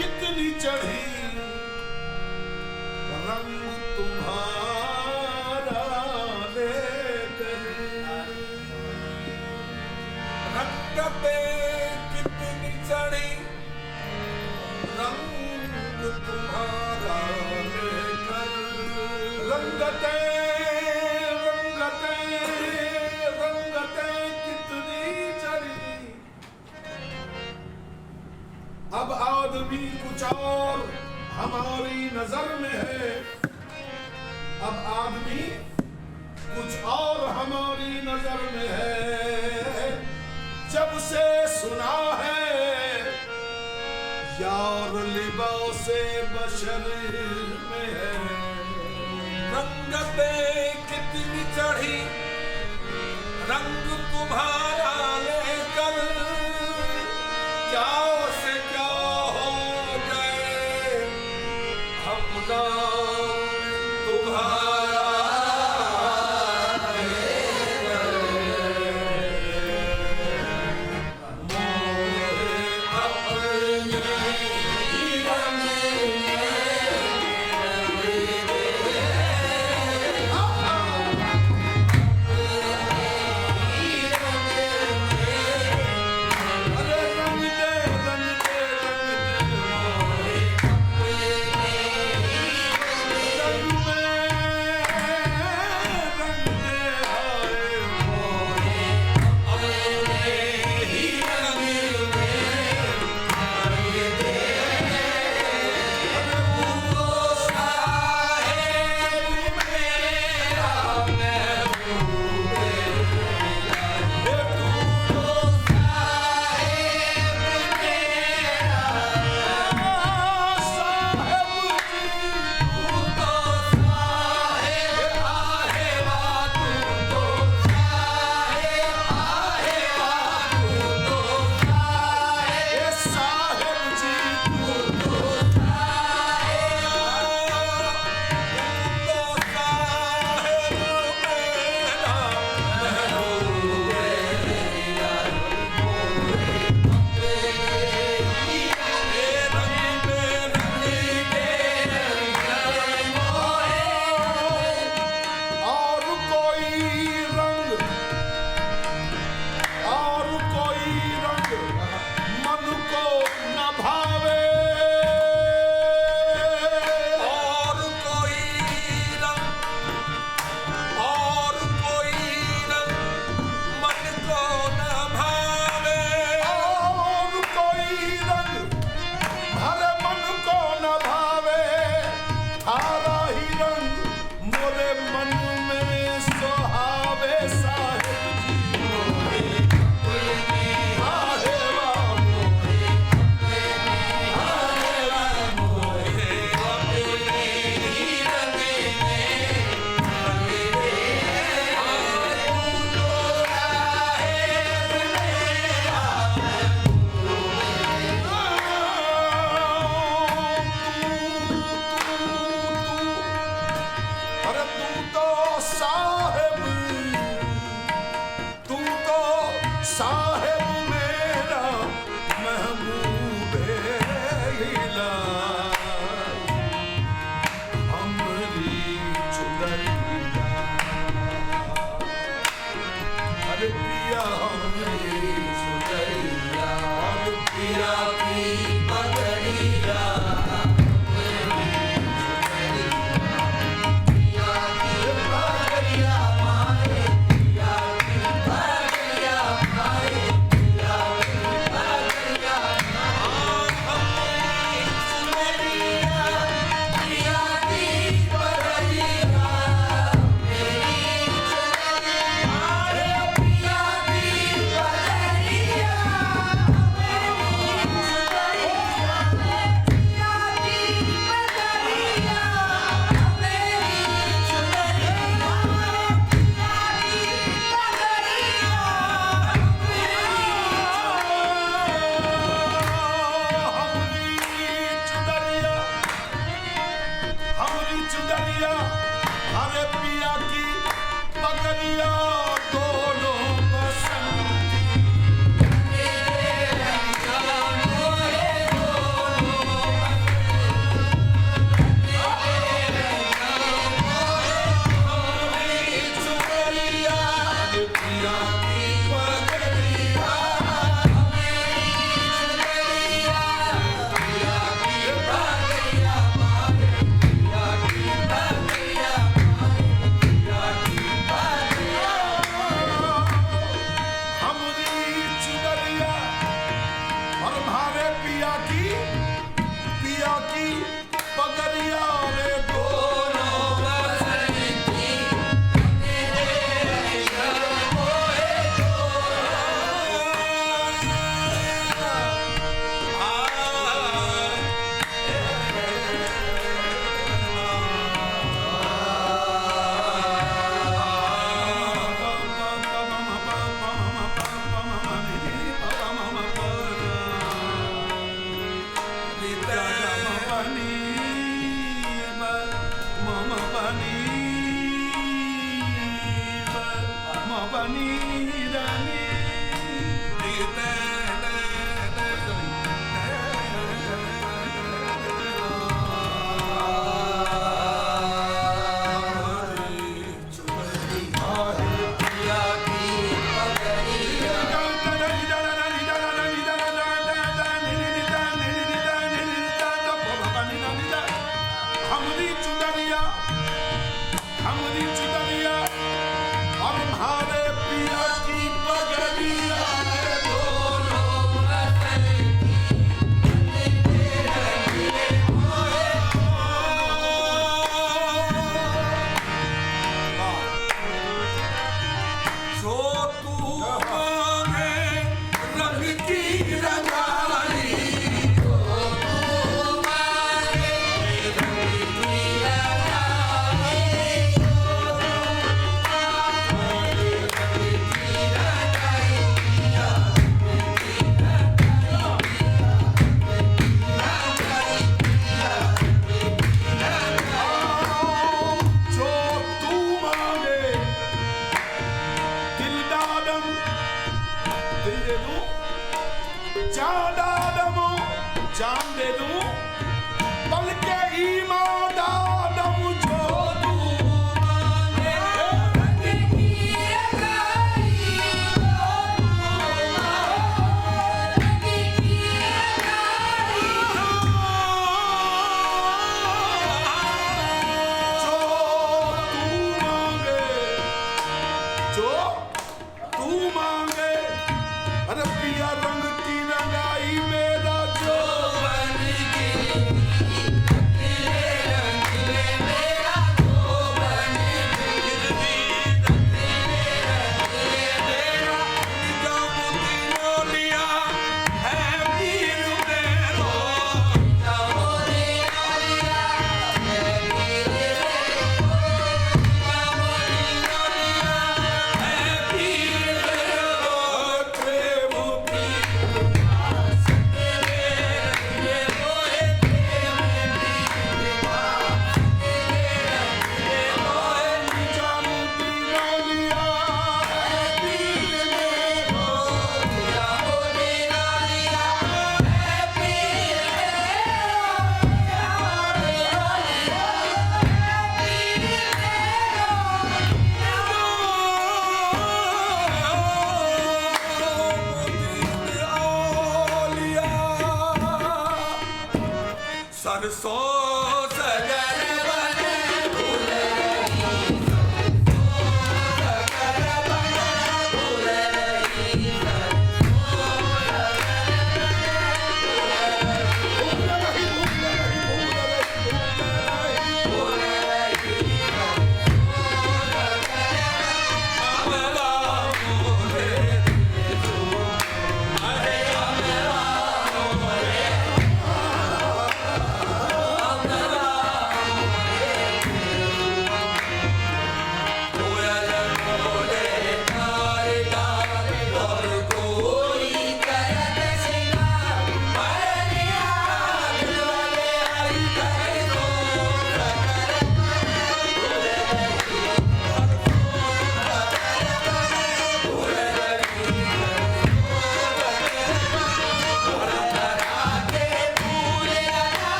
कितनी चढ़ी रंग तुम्हारा लेकर, रंगते कितनी चढ़ी रंग तुम्हारा लेकर, रंगते रंगते रंगते कितनी चढ़ी। अब आदमी कुछ और हमारी नजर में है, अब आदमी कुछ और हमारी नजर में है। जब से सुना है यार लिबासे बशर में है, रंगते कितनी चढ़ी रंग तुम्हारा लेकर, क्या से क्या हो गए हम ना तुम्हारा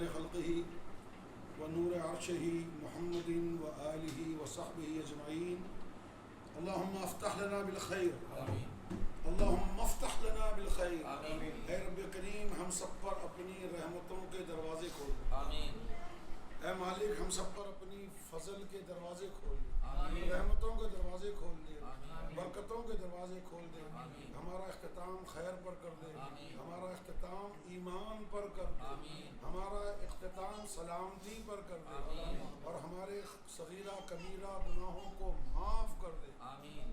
खैर खल्क़िही व नूर अर्शिही मुहम्मदिन व आलिही व सहबिही अजमईन। अल्लाहुम्मा अफ्तह लना बिल खैर, अल्लाहुम्मा अफ्तह लना बिल खैर। ऐ रब्बे करीम, हम सब पर अपनी रहमतों के दरवाजे खोल दे। ऐ मालिक, हम सब पर अपनी फजल के दरवाजे खोल दे, रहमतों के दरवाजे खोल दे, बरकतों के दरवाजे खोल दे। हमारा इख्तिताम खैर पर कर दे, हमारा इख्तिताम ईमान पर कर दे, हमारा इख्तिताम सलामती पर कर दे, और हमारे सगीरा कबीरा गुनाहों को माफ़ कर दे।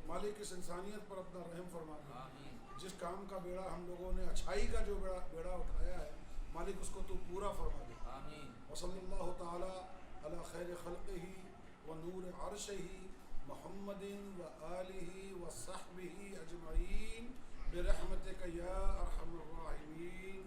मालिक, इस इंसानियत पर अपना रहम फरमा दे। जिस काम का बेड़ा हम लोगों ने, अच्छाई का जो बेड़ा उठाया है, मालिक उसको तू पूरा फरमा दे। वसल्लल्लाहु ताला अला खैर खल्क़िही व नूर अर्शिही मुहम्मदिन व आलिही व सहबिही अजमईन बिरहमतिका या अरहमर राहिमीन।